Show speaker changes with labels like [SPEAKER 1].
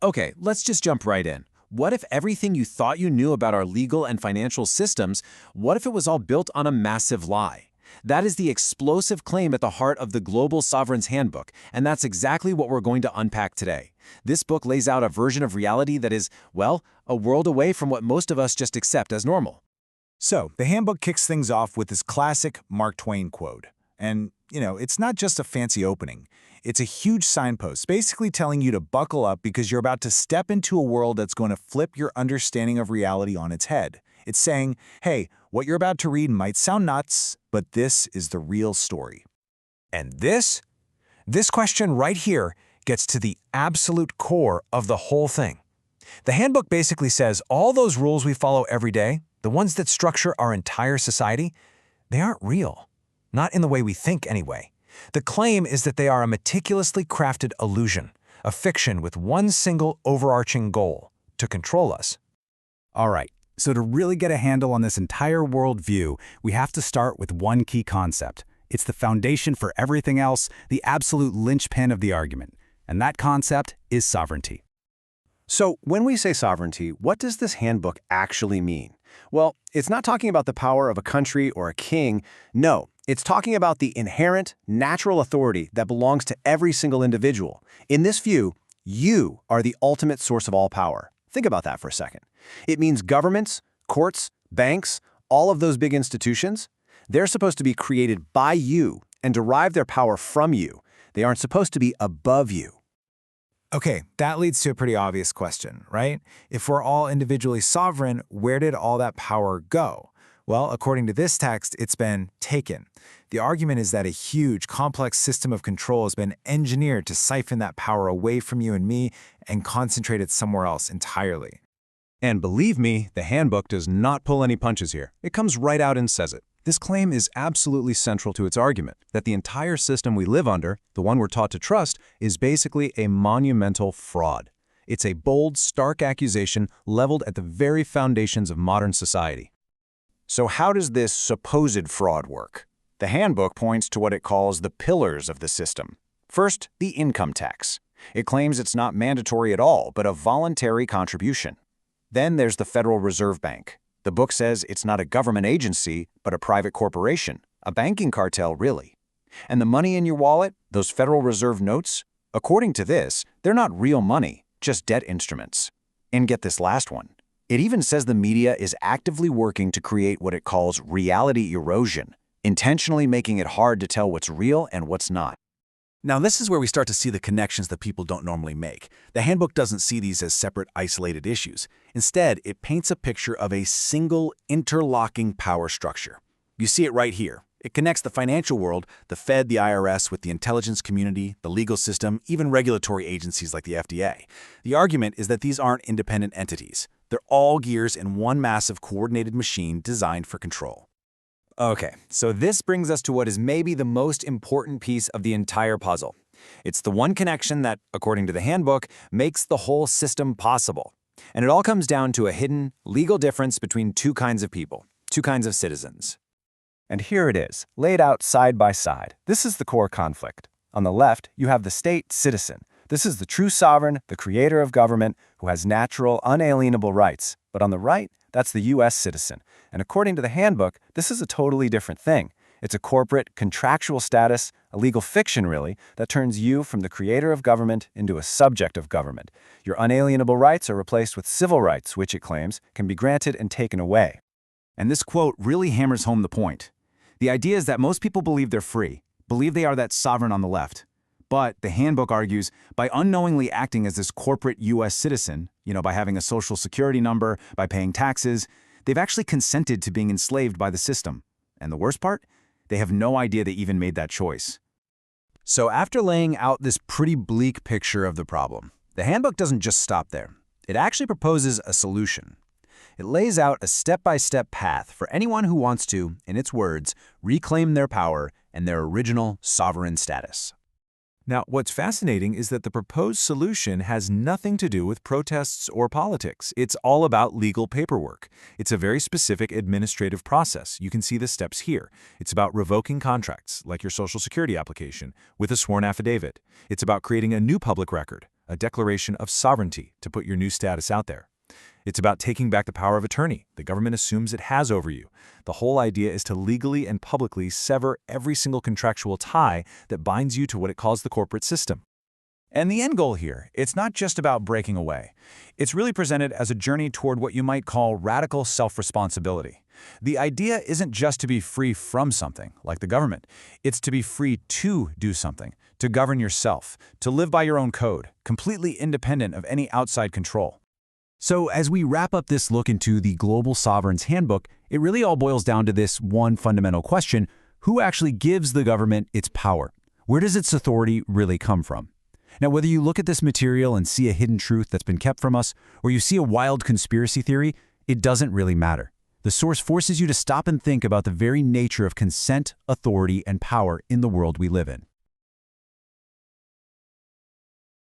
[SPEAKER 1] Okay, let's just jump right in. What if everything you thought you knew about our legal and financial systems, what if it was all built on a massive lie? That is the explosive claim at the heart of the Global Sovereign's Handbook, and that's exactly what we're going to unpack today. This book lays out a version of reality that is, well, a world away from what most of us just accept as normal.
[SPEAKER 2] So, the handbook kicks things off with this classic Mark Twain quote. And, it's not just a fancy opening. It's a huge signpost, basically telling you to buckle up because you're about to step into a world that's going to flip your understanding of reality on its head. It's saying, hey, what you're about to read might sound nuts, but this is the real story. And this question right here gets to the absolute core of the whole thing. The handbook basically says all those rules we follow every day, the ones that structure our entire society, they aren't real. Not in the way we think, anyway. The claim is that they are a meticulously crafted illusion, a fiction with one single overarching goal: to control us. All right, so to really get a handle on this entire worldview, we have to start with one key concept. It's the foundation for everything else, the absolute linchpin of the argument. And that concept is sovereignty.
[SPEAKER 3] So, when we say sovereignty, what does this handbook actually mean? Well, it's not talking about the power of a country or a king. No, it's talking about the inherent, natural authority that belongs to every single individual. In this view, you are the ultimate source of all power. Think about that for a second. It means governments, courts, banks, all of those big institutions, they're supposed to be created by you and derive their power from you. They aren't supposed to be above you.
[SPEAKER 2] Okay, that leads to a pretty obvious question, right? If we're all individually sovereign, where did all that power go? Well, according to this text, it's been taken. The argument is that a huge, complex system of control has been engineered to siphon that power away from you and me and concentrate it somewhere else entirely.
[SPEAKER 1] And believe me, the handbook does not pull any punches here. It comes right out and says it. This claim is absolutely central to its argument, that the entire system we live under, the one we're taught to trust, is basically a monumental fraud. It's a bold, stark accusation leveled at the very foundations of modern society.
[SPEAKER 3] So how does this supposed fraud work? The handbook points to what it calls the pillars of the system. First, the income tax. It claims it's not mandatory at all, but a voluntary contribution. Then there's the Federal Reserve Bank. The book says it's not a government agency, but a private corporation, a banking cartel, really. And the money in your wallet, those Federal Reserve notes, according to this, they're not real money, just debt instruments. And get this last one. It even says the media is actively working to create what it calls reality erosion, intentionally making it hard to tell what's real and what's not.
[SPEAKER 4] Now, this is where we start to see the connections that people don't normally make. The handbook doesn't see these as separate, isolated issues. Instead, it paints a picture of a single, interlocking power structure. You see it right here. It connects the financial world, the Fed, the IRS, with the intelligence community, the legal system, even regulatory agencies like the FDA. The argument is that these aren't independent entities. They're all gears in one massive coordinated machine designed for control.
[SPEAKER 5] Okay, so this brings us to what is maybe the most important piece of the entire puzzle. It's the one connection that, according to the handbook, makes the whole system possible. And it all comes down to a hidden, legal difference between two kinds of people, two kinds of citizens.
[SPEAKER 3] And here it is, laid out side by side. This is the core conflict. On the left, you have the state citizen. This is the true sovereign, the creator of government, who has natural, unalienable rights. But on the right, that's the U.S. citizen. And according to the handbook, this is a totally different thing. It's a corporate, contractual status, a legal fiction, really, that turns you from the creator of government into a subject of government. Your unalienable rights are replaced with civil rights, which, it claims, can be granted and taken away.
[SPEAKER 1] And this quote really hammers home the point. The idea is that most people believe they're free, believe they are that sovereign on the left. But the handbook argues, by unknowingly acting as this corporate U.S. citizen, by having a social security number, by paying taxes, they've actually consented to being enslaved by the system. And the worst part? They have no idea they even made that choice. So after laying out this pretty bleak picture of the problem, the handbook doesn't just stop there. It actually proposes a solution. It lays out a step-by-step path for anyone who wants to, in its words, reclaim their power and their original sovereign status.
[SPEAKER 2] Now, what's fascinating is that the proposed solution has nothing to do with protests or politics. It's all about legal paperwork. It's a very specific administrative process. You can see the steps here. It's about revoking contracts, like your Social Security application, with a sworn affidavit. It's about creating a new public record, a declaration of sovereignty to put your new status out there. It's about taking back the power of attorney the government assumes it has over you. The whole idea is to legally and publicly sever every single contractual tie that binds you to what it calls the corporate system.
[SPEAKER 1] And the end goal here, it's not just about breaking away. It's really presented as a journey toward what you might call radical self-responsibility. The idea isn't just to be free from something, like the government. It's to be free to do something, to govern yourself, to live by your own code, completely independent of any outside control. So as we wrap up this look into the Global Sovereign's Handbook, it really all boils down to this one fundamental question: who actually gives the government its power? Where does its authority really come from? Now, whether you look at this material and see a hidden truth that's been kept from us, or you see a wild conspiracy theory, it doesn't really matter. The source forces you to stop and think about the very nature of consent, authority, and power in the world we live in.